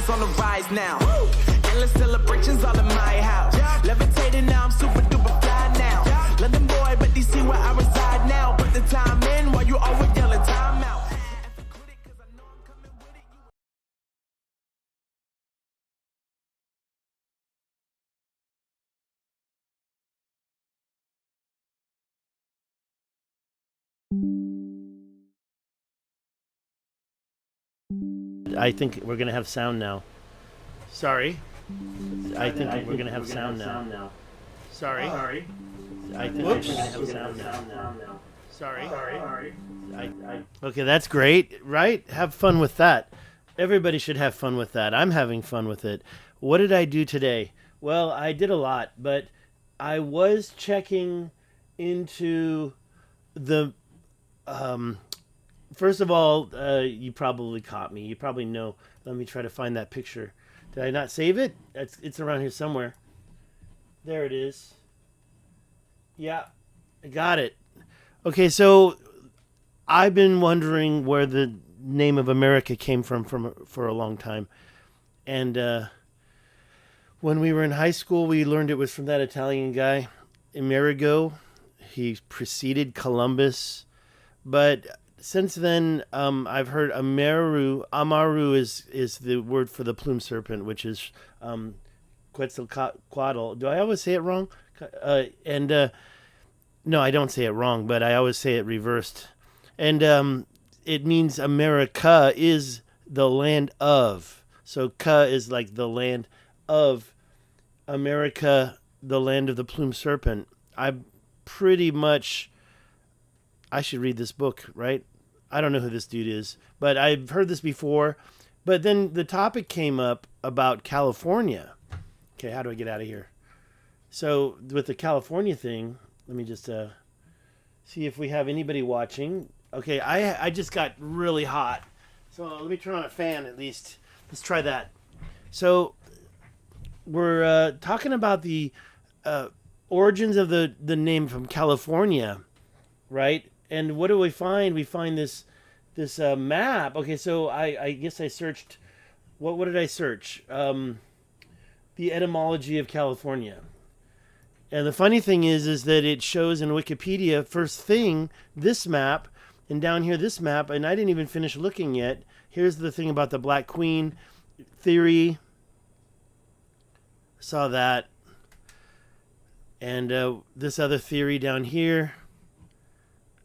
is on the rise now. Endless celebrations all in my house. Levitating now, I'm super duper fly now. London boy, but DC where I reside now. Put the time in while you always yelling time out. I think we're gonna have sound now. Sorry. I think we're gonna have sound now. Sorry. I think we're gonna have sound now. Sorry. Okay, that's great, right? Have fun with that. Everybody should have fun with that. I'm having fun with it. What did I do today? Well, I did a lot, but I was checking into the first of all, you probably caught me. You probably know. Let me try to find that picture. Did I not save it? It's around here somewhere. There it is. Yeah, I got it. Okay, so I've been wondering where the name of America came from for a long time. And when we were in high school, we learned it was from that Italian guy, Amerigo. He preceded Columbus. But since then, I've heard Amaru. Amaru is the word for the plume serpent, which is Quetzalcoatl. Do I always say it wrong? No, I don't say it wrong, but I always say it reversed. And it means America is the land of. So ka is like the land of America, the land of the plume serpent. I should read this book, right? I don't know who this dude is, but I've heard this before. But then the topic came up about California. Okay, how do I get out of here? So with the California thing, let me just see if we have anybody watching. Okay, I just got really hot. So let me turn on a fan at least. Let's try that. So we're talking about the origins of the name from California, right? And what do we find? We find this map. Okay, so I guess I searched. What did I search? The etymology of California. And the funny thing is that it shows in Wikipedia, first thing, this map, and down here this map, and I didn't even finish looking yet. Here's the thing about the Black Queen theory. Saw that. And this other theory down here.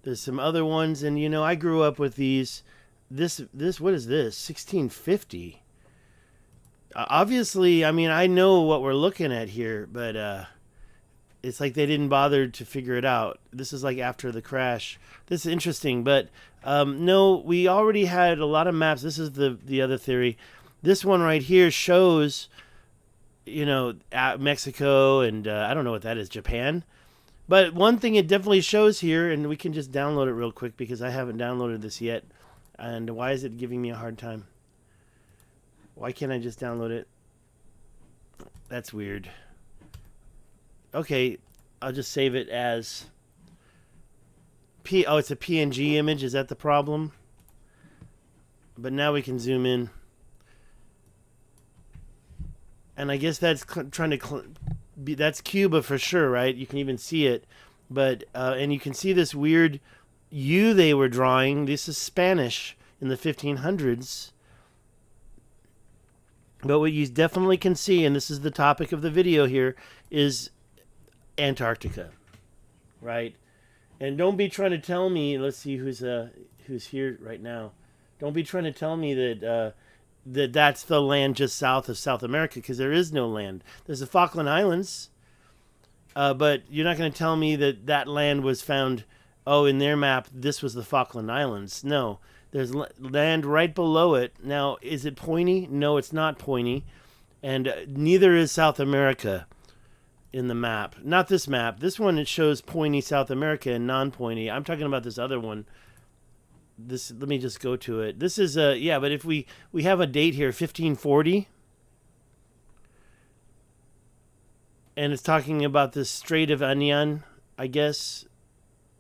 There's some other ones, and I grew up with these. This what is this? 1650. Obviously, I mean, I know what we're looking at here, but it's like they didn't bother to figure it out. This is like after the crash. This is interesting, but no, we already had a lot of maps. This is the other theory. This one right here shows, Mexico and I don't know what that is, Japan. But one thing it definitely shows here, and we can just download it real quick because I haven't downloaded this yet. And why is it giving me a hard time? Why can't I just download it? That's weird. Okay, I'll just save it as it's a PNG image. Is that the problem? But now we can zoom in. And I guess that's that's Cuba for sure, right? You can even see it. But and you can see this weird U they were drawing. This is Spanish in the 1500s. But what you definitely can see, and this is the topic of the video here, is Antarctica, right? And don't be trying to tell me, let's see who's here right now. Don't be trying to tell me that that's the land just south of South America, because there is no land. There's the Falkland Islands, but you're not going to tell me that land was found, in their map, this was the Falkland Islands. No, there's land right below it. Now, is it pointy? No, it's not pointy, and neither is South America in the map. Not this map. This one, it shows pointy South America and non-pointy. I'm talking about this other one. Let me just go to it. This is but if we have a date here, 1540, and it's talking about the Strait of Anian, I guess,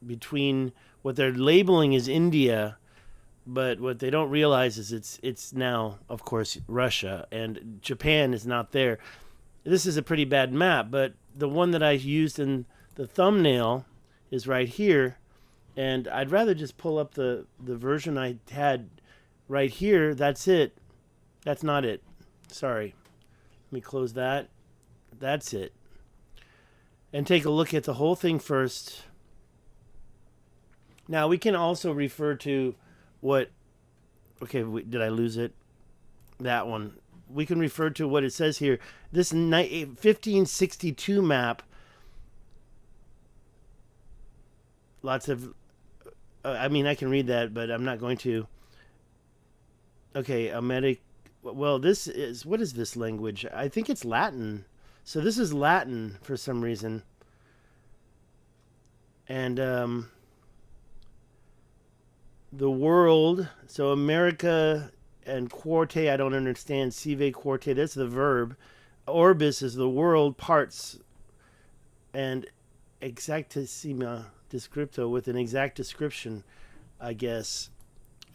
between what they're labeling as India But what they don't realize is it's now, of course, Russia, and Japan is not there. This is a pretty bad map, but the one that I used in the thumbnail is right here, and I'd rather just pull up the version I had right here. That's it. That's not it. Sorry. Let me close that. That's it. And take a look at the whole thing first. Now, we can also refer to what... Okay, did I lose it? That one. We can refer to what it says here. This 1562 map. Lots of... I mean, I can read that, but I'm not going to. Okay, well, this is... What is this language? I think it's Latin. So this is Latin for some reason. And the world, so America and Quarte, I don't understand. Sive Quarte, that's the verb. Orbis is the world, parts, and exactissima descripto, with an exact description, I guess.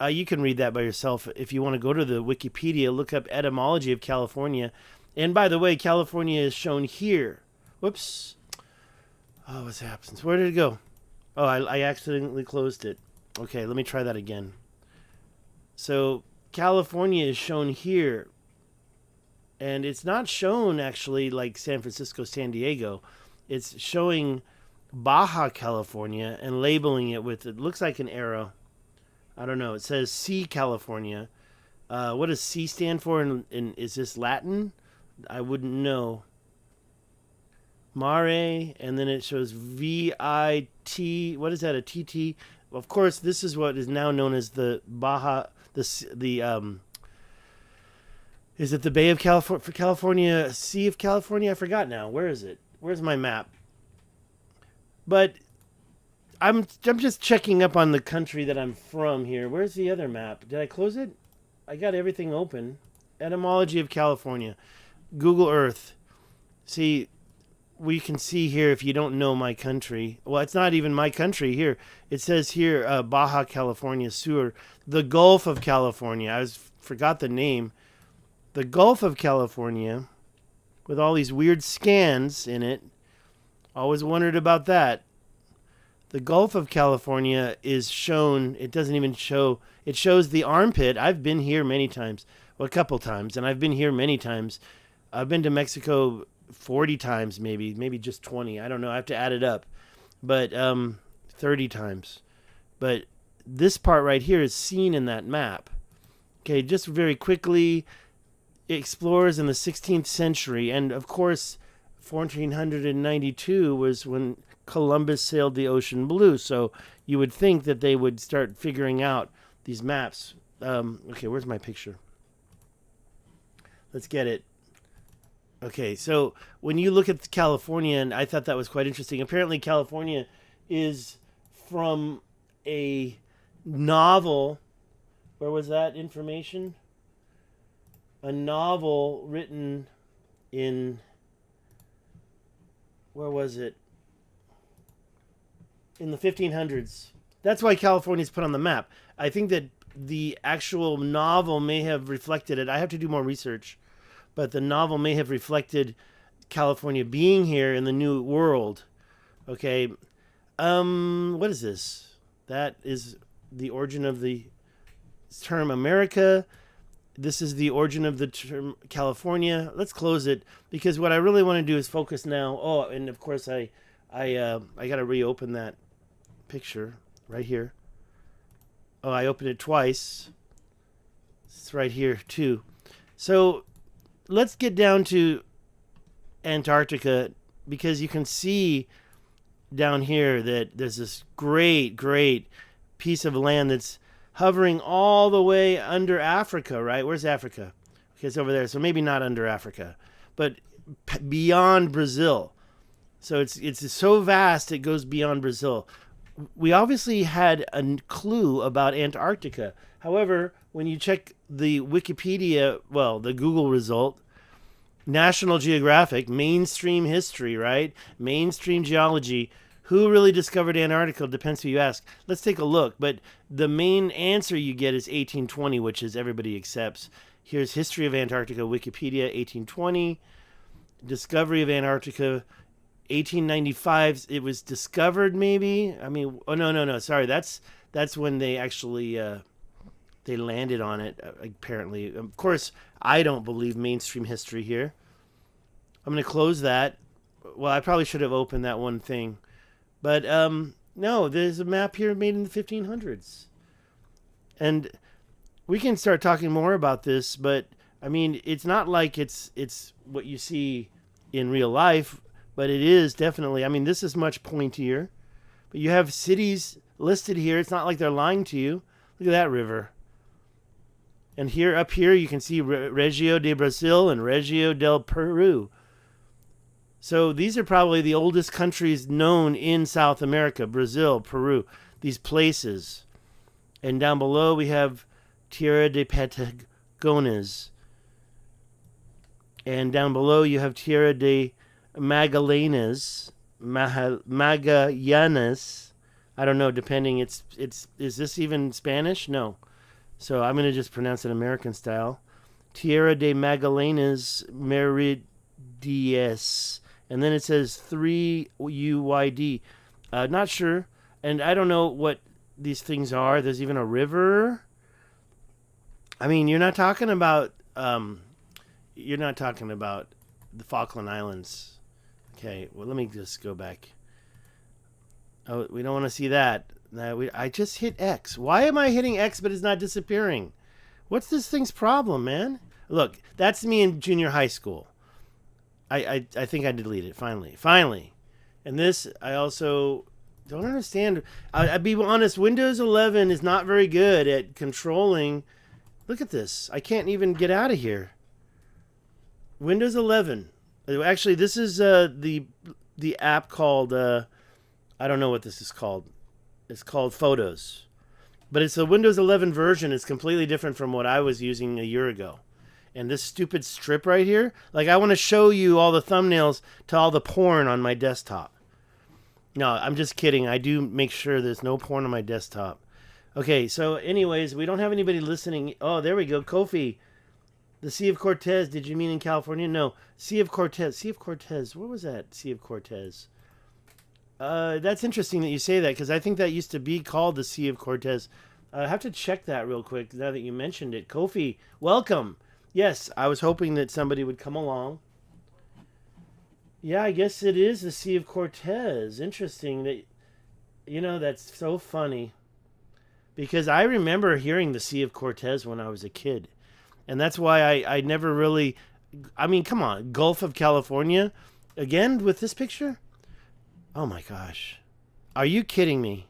You can read that by yourself. If you want to go to the Wikipedia, look up etymology of California. And by the way, California is shown here. Whoops. Oh, what's happened? Where did it go? Oh, I accidentally closed it. Okay, let me try that again. So California is shown here. And it's not shown actually like San Francisco, San Diego. It's showing Baja California and labeling it with, it looks like an arrow. I don't know. It says C California. What does C stand for? And is this Latin? I wouldn't know. Mare, and then it shows VIT. What is that? A TT? Of course, this is what is now known as the Baja. Is it the Bay of California? For California, Sea of California? I forgot now. Where is it? Where's my map? But I'm just checking up on the country that I'm from here. Where's the other map? Did I close it? I got everything open. Etymology of California. Google Earth. See, we can see here if you don't know my country. Well, it's not even my country here. It says here, Baja California Sur. The Gulf of California. I forgot the name. The Gulf of California, with all these weird scans in it. Always wondered about that. The Gulf of California is shown. It doesn't even show. It shows the armpit. I've been here many times. Well, a couple times. And I've been here many times. I've been to Mexico 40 times, maybe just 20. I don't know. I have to add it up. But 30 times. But this part right here is seen in that map. Okay, just very quickly, explorers in the 16th century. And, of course, 1492 was when Columbus sailed the ocean blue. So you would think that they would start figuring out these maps. Okay, where's my picture? Let's get it. Okay, so when you look at California, and I thought that was quite interesting. Apparently, California is from a novel. Where was that information? A novel written in... Where was it? In the 1500s. That's why California's put on the map. I think that the actual novel may have reflected it. I have to do more research. But the novel may have reflected California being here in the New World. Okay. What is this? That is the origin of the term America. This is the origin of the term California. Let's close it because what I really want to do is focus now. Oh, and of course I got to reopen that picture right here. Oh, I opened it twice. It's right here too. So let's get down to Antarctica because you can see down here that there's this great piece of land that's hovering all the way under Africa, right? Where's Africa? Okay, it's over there. So maybe not under Africa, but beyond Brazil. So it's so vast it goes beyond Brazil. We obviously had a clue about Antarctica. However, when you check the Wikipedia, well, the Google result, National Geographic, mainstream history, right? Mainstream geology. Who really discovered Antarctica? Depends who you ask. Let's take a look. But the main answer you get is 1820, which is everybody accepts. Here's History of Antarctica, Wikipedia, 1820. Discovery of Antarctica, 1895. It was discovered, maybe. I mean, oh no. Sorry, that's when they actually they landed on it. Apparently, of course, I don't believe mainstream history here. I'm going to close that. Well, I probably should have opened that one thing. But no, there's a map here made in the 1500s. And we can start talking more about this, but I mean, it's not like it's what you see in real life, but it is definitely, I mean, this is much pointier. But you have cities listed here. It's not like they're lying to you. Look at that river. And here, up here, you can see Reggio de Brasil and Reggio del Peru. So these are probably the oldest countries known in South America, Brazil, Peru, these places. And down below we have Tierra de Patagones. And down below you have Tierra de Magallanes, Magallanes. I don't know, depending, is this even Spanish? No. So I'm going to just pronounce it American style. Tierra de Magallanes Meridies. And then it says 3 UYD. Not sure. And I don't know what these things are. There's even a river. I mean, you're not talking about the Falkland Islands. Okay, well, let me just go back. Oh, we don't want to see that. I just hit X. Why am I hitting X but it's not disappearing? What's this thing's problem, man? Look, that's me in junior high school. I think I deleted it, finally. And this, I also don't understand. I'll be honest, Windows 11 is not very good at controlling. Look at this. I can't even get out of here. Windows 11. Actually, this is the app called, I don't know what this is called. It's called Photos. But it's a Windows 11 version. It's completely different from what I was using a year ago. And this stupid strip right here, like I want to show you all the thumbnails to all the porn on my desktop. No, I'm just kidding. I do make sure there's no porn on my desktop. Okay, so anyways, we don't have anybody listening. Oh, there we go. Kofi, the Sea of Cortez. Did you mean in California? No, Sea of Cortez. Sea of Cortez. What was that? Sea of Cortez. That's interesting that you say that because I think that used to be called the Sea of Cortez. I have to check that real quick now that you mentioned it. Kofi, welcome. Yes, I was hoping that somebody would come along. Yeah, I guess it is the Sea of Cortez. Interesting that, that's so funny. Because I remember hearing the Sea of Cortez when I was a kid. And that's why I never really, I mean, come on, Gulf of California? Again, with this picture? Oh my gosh. Are you kidding me?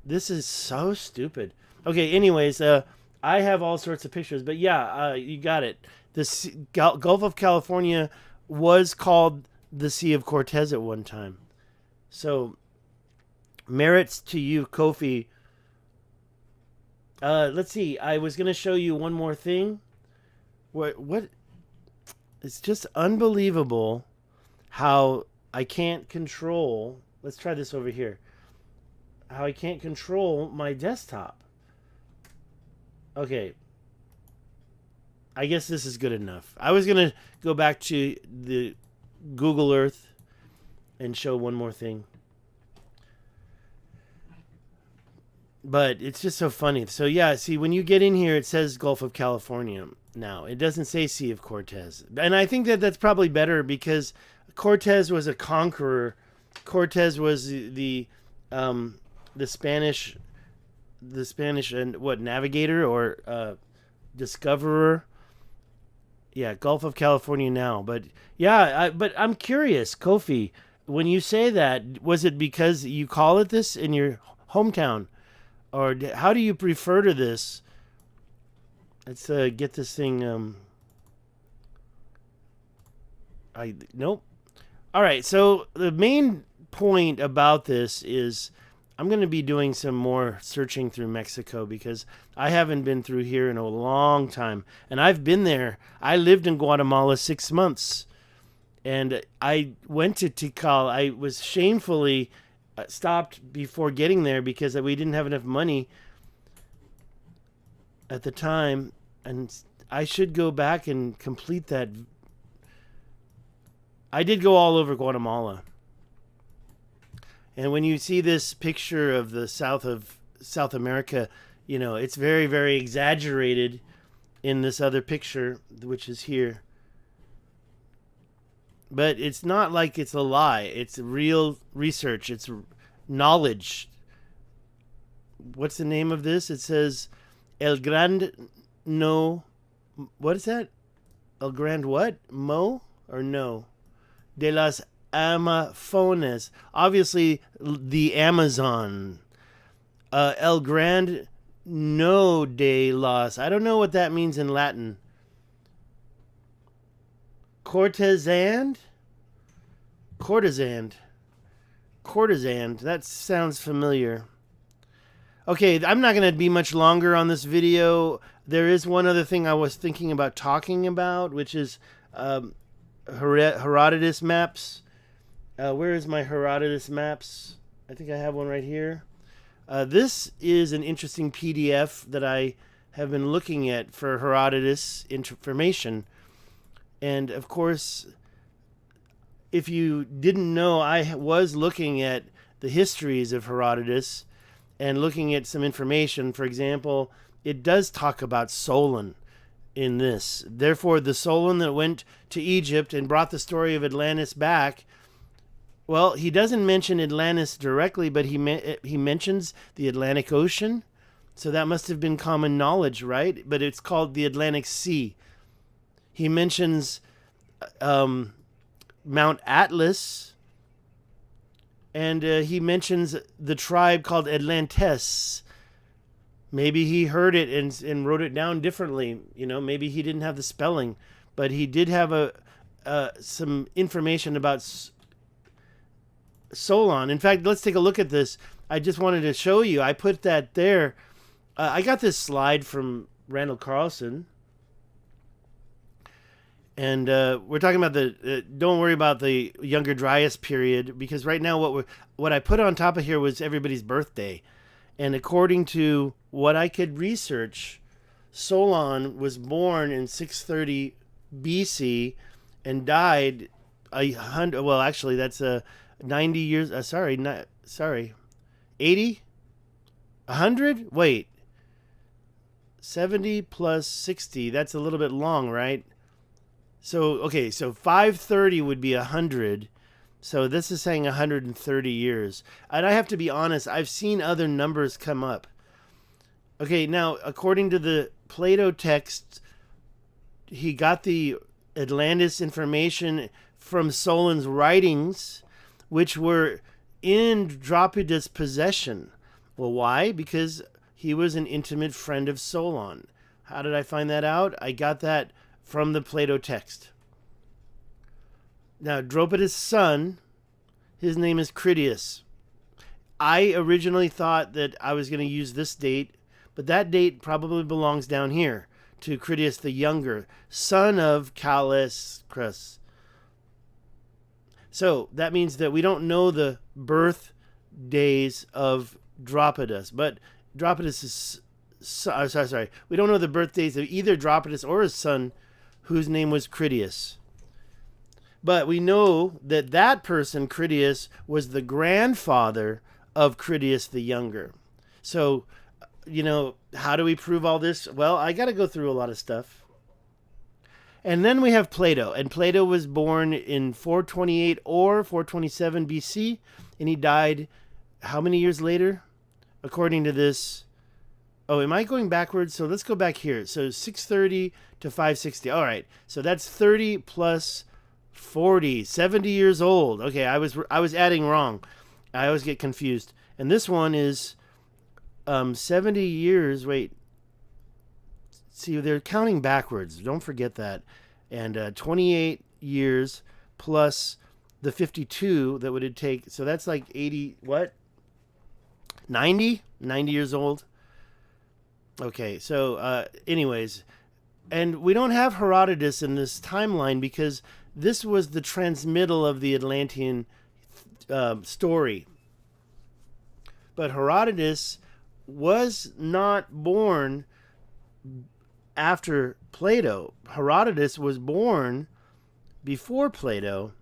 This is so stupid. Okay, anyways, I have all sorts of pictures, but yeah, you got it. The Gulf of California was called the Sea of Cortez at one time. So, merits to you, Kofi. Let's see. I was going to show you one more thing. What? It's just unbelievable how I can't control. Let's try this over here. How I can't control my desktop. Okay. I guess this is good enough. I was going to go back to the Google Earth and show one more thing. But it's just so funny. So yeah, see, when you get in here, it says Gulf of California now. It doesn't say Sea of Cortez. And I think that that's probably better because Cortez was a conqueror. Cortez was the Spanish and navigator or discoverer. Yeah, Gulf of California now. But yeah, but I'm curious, Kofi, when you say that, was it because you call it this in your hometown? Or how do you refer to this? Let's get this thing. Nope. All right. So the main point about this is I'm going to be doing some more searching through Mexico because I haven't been through here in a long time. And I've been there. I lived in Guatemala 6 months. And I went to Tikal. I was shamefully stopped before getting there because we didn't have enough money at the time, and I should go back and complete that. I did go all over Guatemala. And when you see this picture of the south of South America, you know, it's very, very exaggerated in this other picture, which is here. But it's not like it's a lie. It's real research. It's knowledge. What's the name of this? It says El Grand No. What is that? El Grand what? Mo or no? De las Amazonas. Obviously, the Amazon. El Grand No de las. I don't know what that means in Latin. Courtesan. That sounds familiar. Okay, I'm not going to be much longer on this video. There is one other thing I was thinking about talking about, which is Herodotus maps. Where is my Herodotus maps? I think I have one right here. This is an interesting PDF that I have been looking at for Herodotus information. And of course, if you didn't know, I was looking at the histories of Herodotus and looking at some information. For example, it does talk about Solon in this. Therefore, the Solon that went to Egypt and brought the story of Atlantis back, well, he doesn't mention Atlantis directly, but he mentions the Atlantic Ocean. So that must have been common knowledge, right? But it's called the Atlantic Sea. He mentions Mount Atlas, and he mentions the tribe called Atlantis. Maybe he heard it and wrote it down differently. You know, maybe he didn't have the spelling, but he did have some information about Solon. In fact, let's take a look at this. I just wanted to show you. I put that there. I got this slide from Randall Carlson. And we're talking about don't worry about the Younger Dryas period, because right now what I put on top of here was everybody's birthday. And according to what I could research, Solon was born in 630 BC and died 100. Well, actually, that's 90 years. 80, 100. Wait, 70 plus 60. That's a little bit long, right? So, okay, so 530 would be 100. So this is saying 130 years. And I have to be honest, I've seen other numbers come up. Okay, now, according to the Plato text, he got the Atlantis information from Solon's writings, which were in Dropida's possession. Well, why? Because he was an intimate friend of Solon. How did I find that out? I got that from the Plato text. Now, Dropida's son, his name is Critias. I originally thought that I was going to use this date, but that date probably belongs down here to Critias the Younger, son of Calascrus. So that means that we don't know the birth days of Dropidas, but Dropidas is sorry. We don't know the birthdays of either Dropidas or his son, whose name was Critias. But we know that that person, Critias, was the grandfather of Critias the Younger. So, you know, how do we prove all this? Well, I got to go through a lot of stuff. And then we have Plato. And Plato was born in 428 or 427 BC. And he died how many years later? According to this. Oh, am I going backwards? So let's go back here. So 630 to 560. All right. So that's 30 plus 40. 70 years old. Okay, I was adding wrong. I always get confused. And this one is 70 years. Wait. See, they're counting backwards. Don't forget that. And 28 years plus the 52 that would it take. So that's like 80, what? 90 years old. Okay, so anyways, and we don't have Herodotus in this timeline because this was the transmittal of the Atlantean story. But Herodotus was not born after Plato. Herodotus was born before Plato,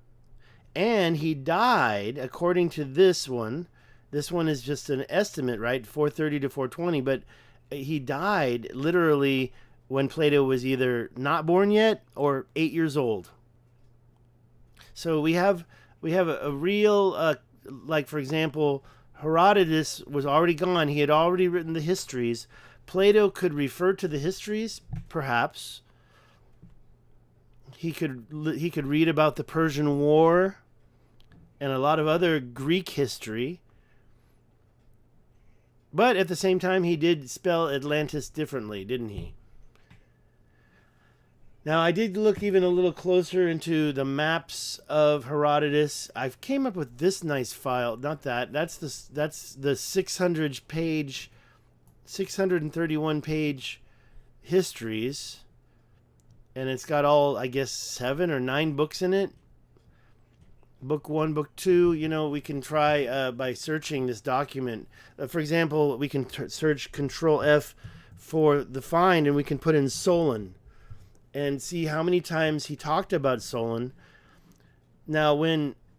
and he died, according to this one. This one is just an estimate, right? 430 to 420, but he died literally when Plato was either not born yet or 8 years old. So we have a real, like, for example, Herodotus was already gone. He had already written the histories. Plato could refer to the histories, perhaps. He could read about the Persian War and a lot of other Greek history. But at the same time, he did spell Atlantis differently, didn't he? Now, I did look even a little closer into the maps of Herodotus. I came up with this nice file. Not that. That's the 631-page histories. And it's got all, I guess, 7 or 9 books in it. Book 1, Book 2, we can try by searching this document. For example, we can search Control F for the find, and we can put in Solon and see how many times he talked about Solon. Now,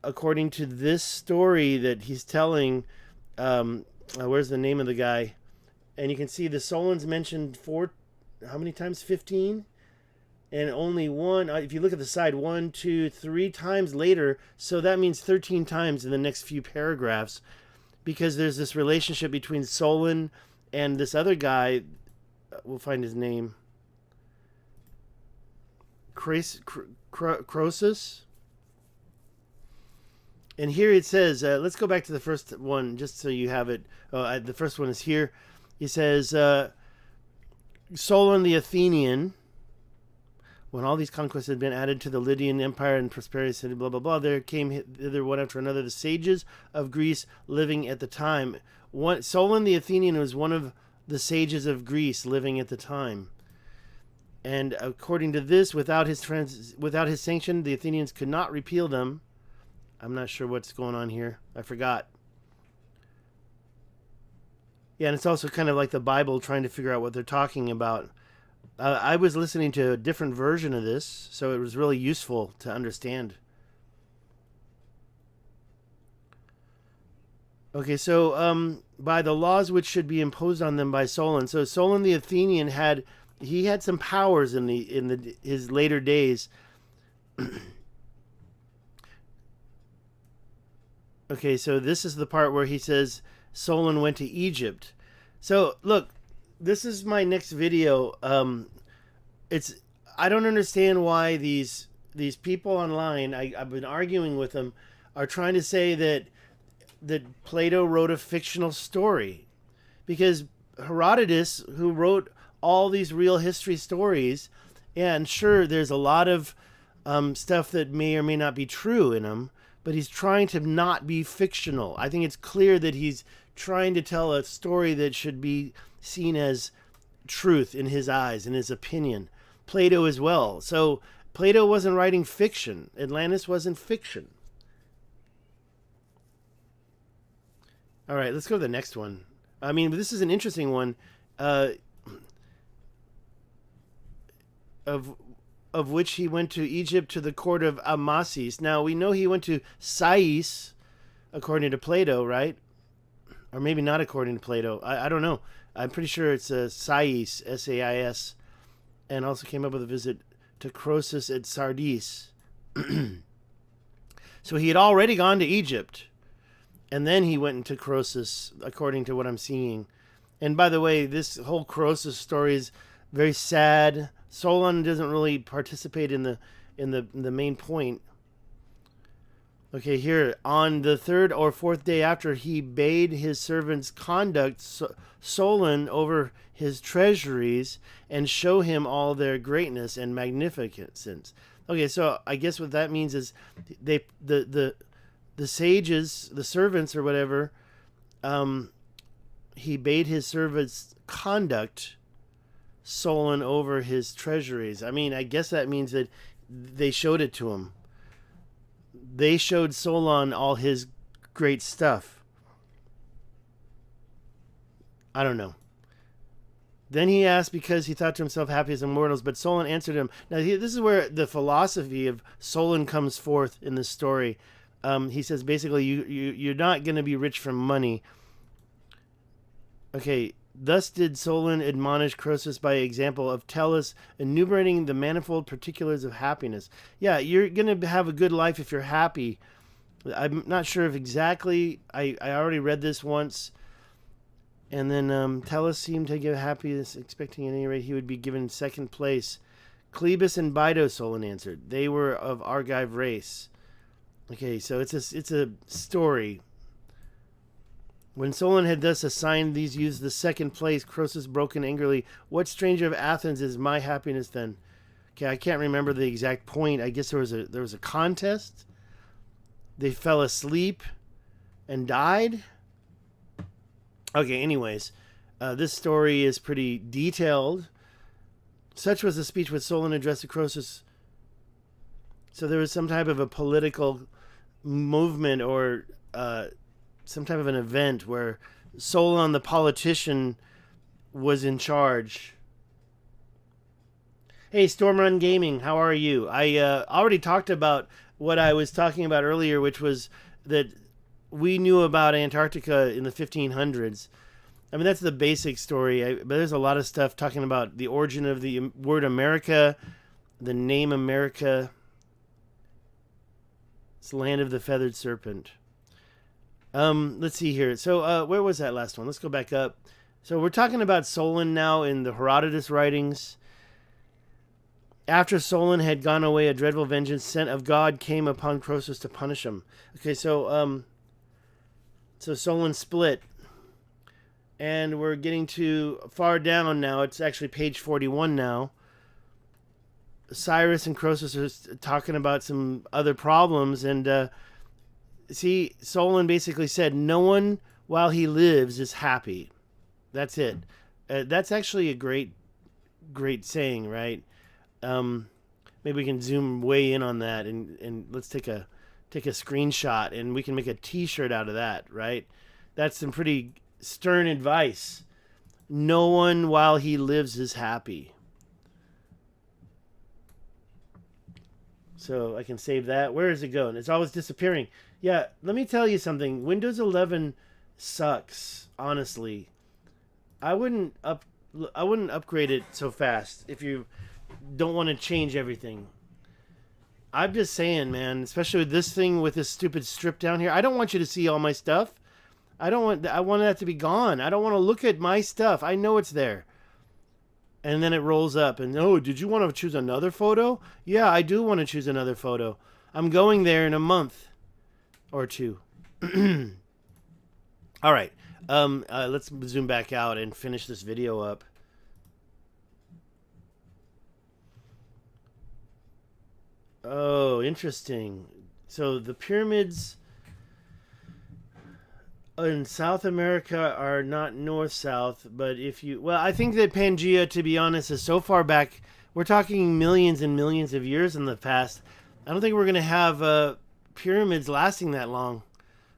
according to this story that he's telling, where's the name of the guy? And you can see the Solon's mentioned how many times? 15? And only one, if you look at the side, 1, 2, 3 times later. So that means 13 times in the next few paragraphs, because there's this relationship between Solon and this other guy. We'll find his name. Croesus. And here it says, let's go back to the first one just so you have it. The first one is here. He says, Solon the Athenian, when all these conquests had been added to the Lydian Empire and prosperity, city, blah, blah, blah, there came hither one after another the sages of Greece living at the time. Solon the Athenian was one of the sages of Greece living at the time. And according to this, without his sanction, the Athenians could not repeal them. I'm not sure what's going on here. I forgot. Yeah, and it's also kind of like the Bible, trying to figure out what they're talking about. I was listening to a different version of this, so it was really useful to understand. Okay, so by the laws which should be imposed on them by Solon. So Solon the Athenian had some powers in his later days. Okay, so this is the part where he says Solon went to Egypt. So look, this is my next video. I don't understand why these people online, I've been arguing with them, are trying to say that Plato wrote a fictional story, because Herodotus, who wrote all these real history stories, and sure, there's a lot of stuff that may or may not be true in them, but he's trying to not be fictional. I think it's clear that he's trying to tell a story that should be seen as truth in his eyes, in his opinion. Plato as well. So Plato wasn't writing fiction. Atlantis wasn't fiction. All right, let's go to the next one. I mean, this is an interesting one. Of which he went to Egypt to the court of Amasis. Now, we know he went to Sais, according to Plato, right? Or maybe not according to Plato. I don't know. I'm pretty sure it's Sais, S-A-I-S, and also came up with a visit to Croesus at Sardis. So he had already gone to Egypt, and then he went into Croesus, according to what I'm seeing. And by the way, this whole Croesus story is very sad. Solon doesn't really participate in the main point. Okay, here, on the 3rd or 4th day after he bade his servants conduct Solon over his treasuries and show him all their greatness and magnificence. Okay, so I guess what that means is the sages, the servants or whatever, he bade his servants conduct Solon over his treasuries. I mean, I guess that means that they showed it to him. they showed Solon all his great stuff. I don't know. Then he asked because he thought to himself, happy as immortals, but Solon answered him. Now, this is where the philosophy of Solon comes forth in this story. He says, basically, you're not going to be rich from money. Okay, thus did Solon admonish Croesus by example of Tellus, enumerating the manifold particulars of happiness. Yeah, you're going to have a good life if you're happy. I'm not sure if exactly, I already read this once. And then Tellus seemed to give happiness, expecting at any rate he would be given second place. Cleobus and Bido, Solon answered. They were of Argive race. Okay, so it's a story. When Solon had thus assigned these youths the second place, Croesus broke in angrily, "What stranger of Athens is my happiness then?" Okay, I can't remember the exact point. I guess there was a contest. They fell asleep and died. Okay, anyways, this story is pretty detailed. Such was the speech which Solon addressed to Croesus. So there was some type of a political movement or some type of an event where Solon, the politician, was in charge. Hey, Stormrun Gaming, how are you? I already talked about what I was talking about earlier, which was that we knew about Antarctica in the 1500s. I mean, that's the basic story, but there's a lot of stuff talking about the origin of the word America, the name America. It's the land of the feathered serpent. Let's see here. So where was that last one? Let's go back up. So we're talking about Solon now in the Herodotus writings. After Solon had gone away, a dreadful vengeance sent of God came upon Croesus to punish him. Okay, so Solon split. And we're getting to far down now. It's actually page 41 now. Cyrus and Croesus are talking about some other problems. And see, Solon basically said, no one while he lives is happy. That's it. That's actually a great saying, right? Maybe we can zoom way in on that and let's take a screenshot and we can make a t-shirt out of that, right? That's some pretty stern advice. No one while he lives is happy. So I can save that. Where is it going? It's always disappearing. Yeah, let me tell you something. Windows 11 sucks, honestly. I wouldn't upgrade it so fast if you don't want to change everything. I'm just saying, man, especially with this thing with this stupid strip down here. I don't want you to see all my stuff. I want that to be gone. I don't want to look at my stuff. I know it's there. And then it rolls up and, oh, did you want to choose another photo? Yeah, I do want to choose another photo. I'm going there in a month or two. All right. Let's zoom back out and finish this video up. Oh, interesting. So the pyramids in South America are not north-south, but I think that Pangaea, to be honest, is so far back. We're talking millions and millions of years in the past. I don't think we're going to have pyramids lasting that long.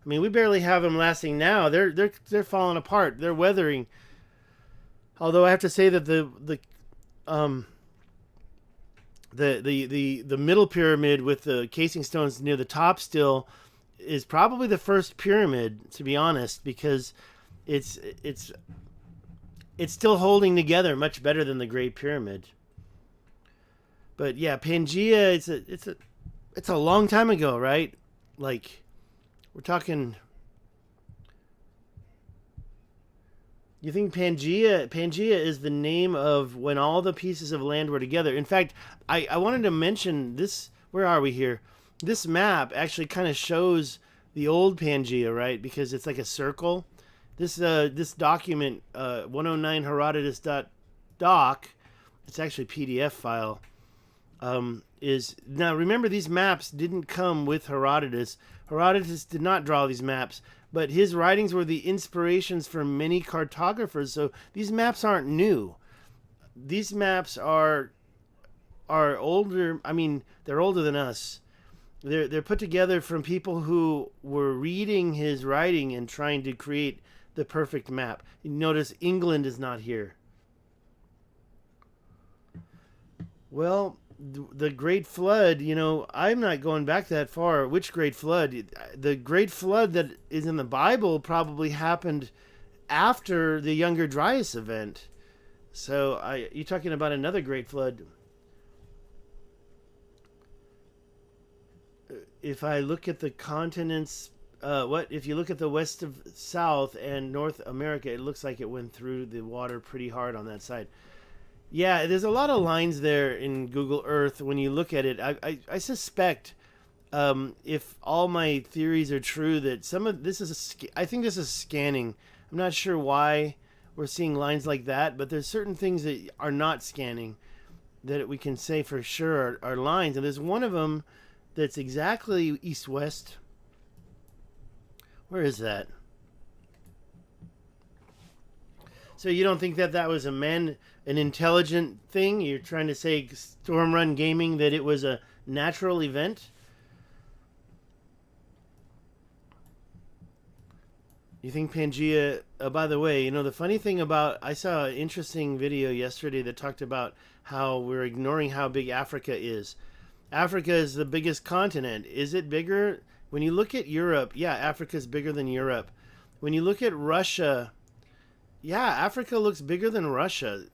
I mean, we barely have them lasting now. They're falling apart. They're weathering. Although I have to say that the middle pyramid with the casing stones near the top still is probably the first pyramid, to be honest, because it's still holding together much better than the Great Pyramid. But yeah, Pangaea, it's a long time ago, right? Like, we're talking. You think Pangaea is the name of when all the pieces of land were together? In fact, I wanted to mention this. Where are we here? This map actually kind of shows the old Pangaea, right? Because it's like a circle. This document, 109 Herodotus.doc, it's actually a PDF file, is... Now, remember, these maps didn't come with Herodotus. Herodotus did not draw these maps, but his writings were the inspirations for many cartographers, so these maps aren't new. These maps are older. I mean, they're older than us. They're put together from people who were reading his writing and trying to create the perfect map. You notice England is not here. Well, the Great Flood, I'm not going back that far. Which Great Flood? The Great Flood that is in the Bible probably happened after the Younger Dryas event. So you're talking about another Great Flood. If I look at the continents, if you look at the west of South and North America, it looks like it went through the water pretty hard on that side. Yeah, there's a lot of lines there in Google Earth when you look at it. I suspect, if all my theories are true, that some of this is I think this is scanning. I'm not sure why we're seeing lines like that, but there's certain things that are not scanning that we can say for sure are lines. And there's one of them that's exactly east-west. Where is that? So you don't think that was an intelligent thing? You're trying to say Storm Run Gaming that it was a natural event? You think Pangea... by the way, the funny thing about... I saw an interesting video yesterday that talked about how we're ignoring how big Africa is. Africa is the biggest continent. Is it bigger? When you look at Europe, yeah, Africa's bigger than Europe. When you look at Russia... yeah, Africa looks bigger than Russia.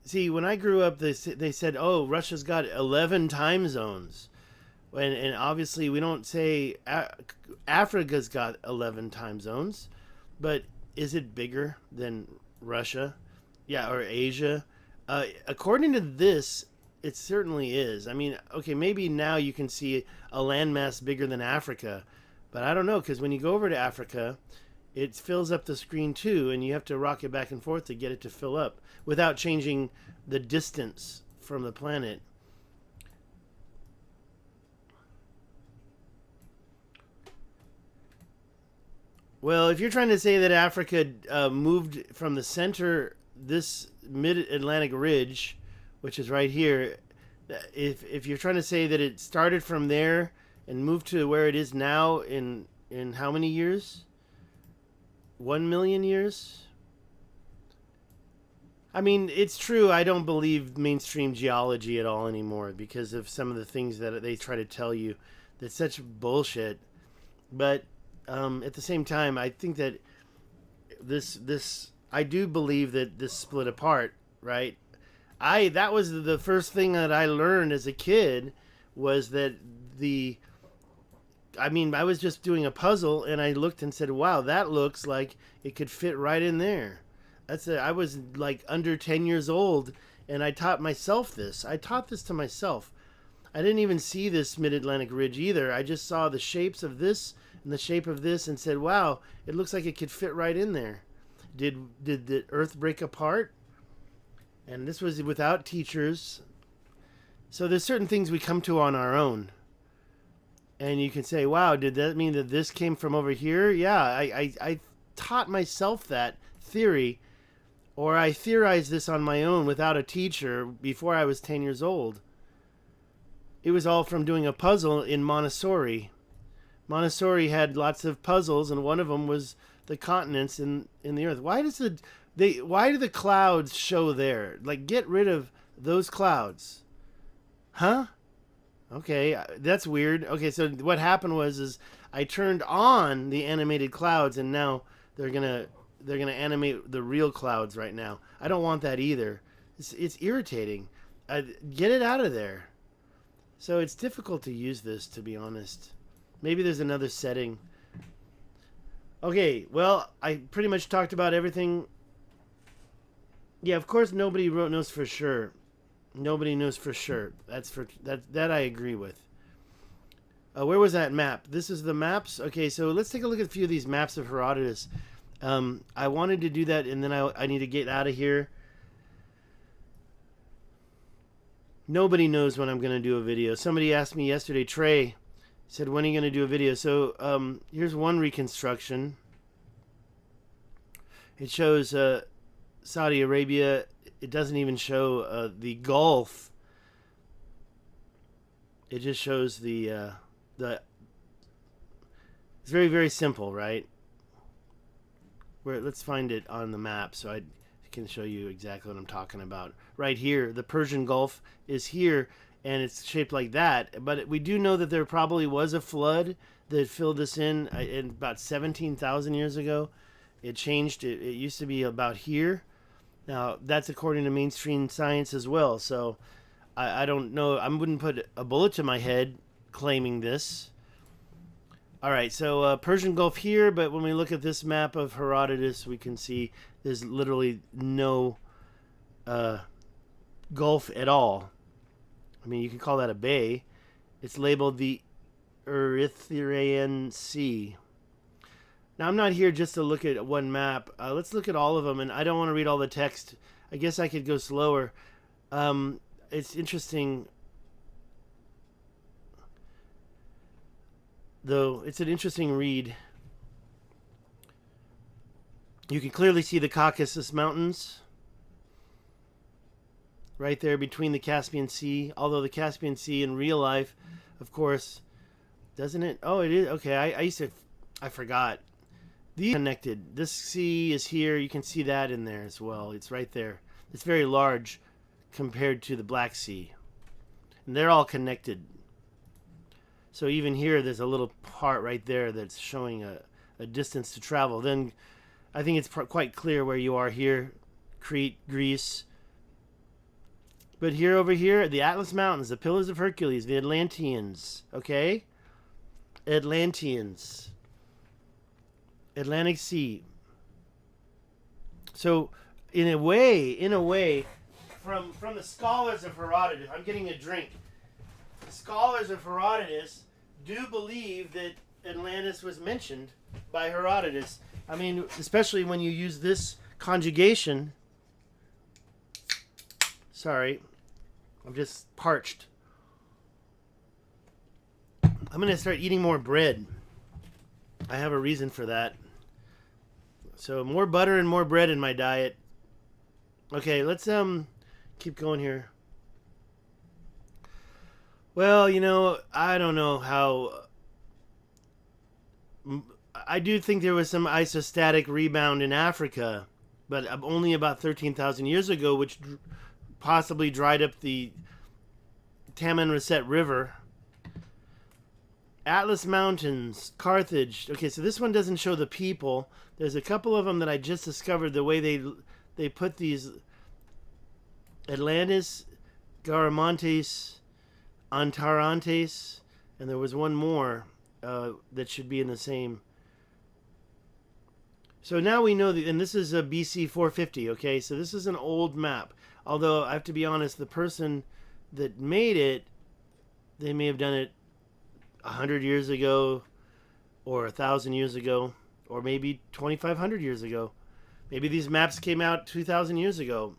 See, when I grew up, they said, oh, Russia's got 11 time zones. And obviously, we don't say Africa's got 11 time zones. But is it bigger than Russia? Yeah, or Asia? According to this, it certainly is. I mean, okay, maybe now you can see a landmass bigger than Africa. But I don't know, because when you go over to Africa... it fills up the screen too, and you have to rock it back and forth to get it to fill up without changing the distance from the planet. Well, if you're trying to say that Africa moved from the center, this mid-Atlantic ridge, which is right here, if you're trying to say that it started from there and moved to where it is now in how many years? 1 million years? I mean, it's true. I don't believe mainstream geology at all anymore because of some of the things that they try to tell you. That's such bullshit. But at the same time, I think that I do believe that this split apart, right? That was the first thing that I learned as a kid was that I was just doing a puzzle and I looked and said, wow, that looks like it could fit right in there. I was like under 10 years old and I taught myself this. I taught this to myself. I didn't even see this mid-Atlantic ridge either. I just saw the shapes of this and the shape of this and said, wow, it looks like it could fit right in there. Did the earth break apart? And this was without teachers. So there's certain things we come to on our own. And you can say, wow, did that mean that this came from over here? Yeah, I taught myself that theory, or I theorized this on my own without a teacher before I was 10 years old. It was all from doing a puzzle in Montessori. Montessori had lots of puzzles, and one of them was the continents in the earth. Why do the clouds show there? Like, get rid of those clouds. Huh? Okay, that's weird. Okay, so what happened was I turned on the animated clouds, and now they're gonna animate the real clouds right now. I don't want that either. It's irritating. Get it out of there. So it's difficult to use this, to be honest. Maybe there's another setting. Okay, well, I pretty much talked about everything. Yeah, of course, nobody knows for sure. Nobody knows for sure. That I agree with. Where was that map? This is the maps. Okay, so let's take a look at a few of these maps of Herodotus. I wanted to do that, and then I need to get out of here. Nobody knows when I'm going to do a video. Somebody asked me yesterday, Trey, said, when are you going to do a video? So here's one reconstruction. It shows Saudi Arabia. It doesn't even show the Gulf. It just shows the the it's very, very simple, right? Let's find it on the map so I can show you exactly what I'm talking about. Right here, the Persian Gulf is here, and it's shaped like that. But we do know that there probably was a flood that filled this in about 17,000 years ago. It changed. It used to be about here. Now, that's according to mainstream science as well. So I don't know. I wouldn't put a bullet to my head claiming this. All right, so Persian Gulf here, but when we look at this map of Herodotus, we can see there's literally no Gulf at all. I mean, you can call that a bay. It's labeled the Erythraean Sea. Now, I'm not here just to look at one map. Let's look at all of them, and I don't want to read all the text. I guess I could go slower. It's interesting, though. It's an interesting read. You can clearly see the Caucasus Mountains right there between the Caspian Sea. Although the Caspian Sea in real life, of course, doesn't it? Oh, it is. Okay, I forgot. These are connected. This sea is here. You can see that in there as well. It's right there. It's very large compared to the Black Sea. And they're all connected. So even here, there's a little part right there that's showing a distance to travel. Then I think it's quite clear where you are here. Crete, Greece. But here, over here, the Atlas Mountains, the Pillars of Hercules, the Atlanteans. Okay? Atlanteans. Atlantic Sea. So, in a way, from the scholars of Herodotus, I'm getting a drink. The scholars of Herodotus do believe that Atlantis was mentioned by Herodotus. I mean, especially when you use this conjugation. Sorry, I'm just parched. I'm going to start eating more bread. I have a reason for that. So more butter and more bread in my diet. Okay, let's keep going here. Well, you know, I don't know how. I do think there was some isostatic rebound in Africa, but only about 13,000 years ago, which possibly dried up the Tamanrasset River. Atlas Mountains, Carthage. Okay, so this one doesn't show the people. There's a couple of them that I just discovered the way they put these. Atlantis, Garamantes, Antarantes, and there was one more that should be in the same. So now we know that, and this is a BC 450, okay? So this is an old map. Although, I have to be honest, the person that made it, they may have done it 100 years ago, or 1,000 years ago, or maybe 2,500 years ago. Maybe these maps came out 2,000 years ago.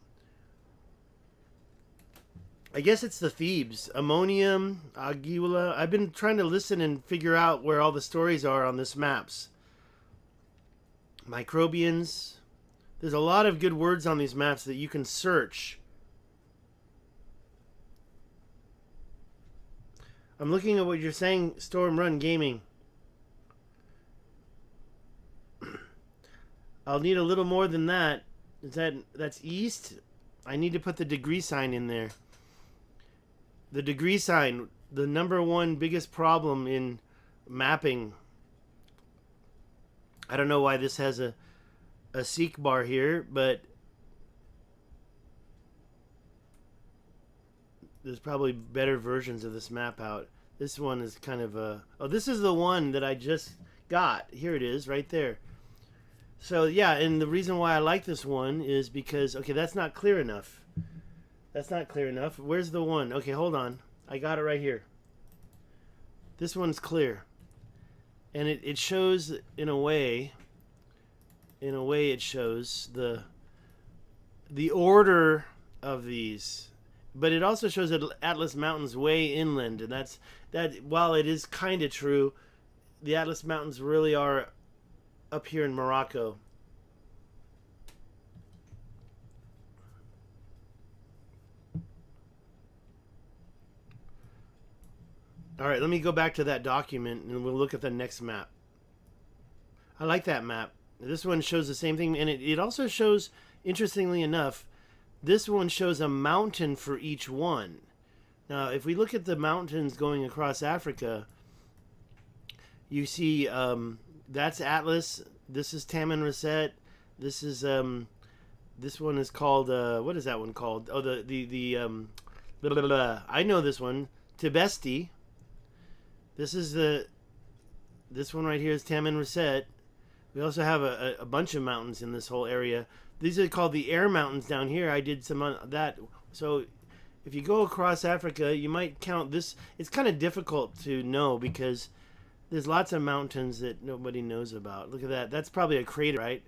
I guess it's the Thebes, Ammonium, Aguila. I've been trying to listen and figure out where all the stories are on this maps. Microbians. There's a lot of good words on these maps that you can search. I'm looking at what you're saying, Storm Run Gaming. I'll need a little more than that. That's east? I need to put the degree sign in there. The degree sign, the number one biggest problem in mapping. I don't know why this has a seek bar here, but there's probably better versions of this map out. This one is kind of a... Oh, this is the one that I just got. Here it is, right there. So, yeah, and the reason why I like this one is because... Okay, that's not clear enough. That's not clear enough. Where's the one? Okay, hold on. I got it right here. This one's clear. And it shows, in a way... it shows the order of these... But it also shows that Atlas Mountains way inland, and that while it is kind of true, the Atlas Mountains really are up here in Morocco. All right, let me go back to that document and we'll look at the next map. I like that map. This one shows the same thing, and it also shows, interestingly enough, this one shows a mountain for each one. Now, if we look at the mountains going across Africa, you see that's Atlas. This is Tamanrasset. This is this one is called what is that one called? Oh, blah, blah, blah. I know this one, Tibesti. This is this one right here is Tamanrasset. We also have a bunch of mountains in this whole area. These are called the air mountains down here. I did some on that. So if you go across Africa, you might count this. It's kind of difficult to know because there's lots of mountains that nobody knows about. Look at that. That's probably a crater, right?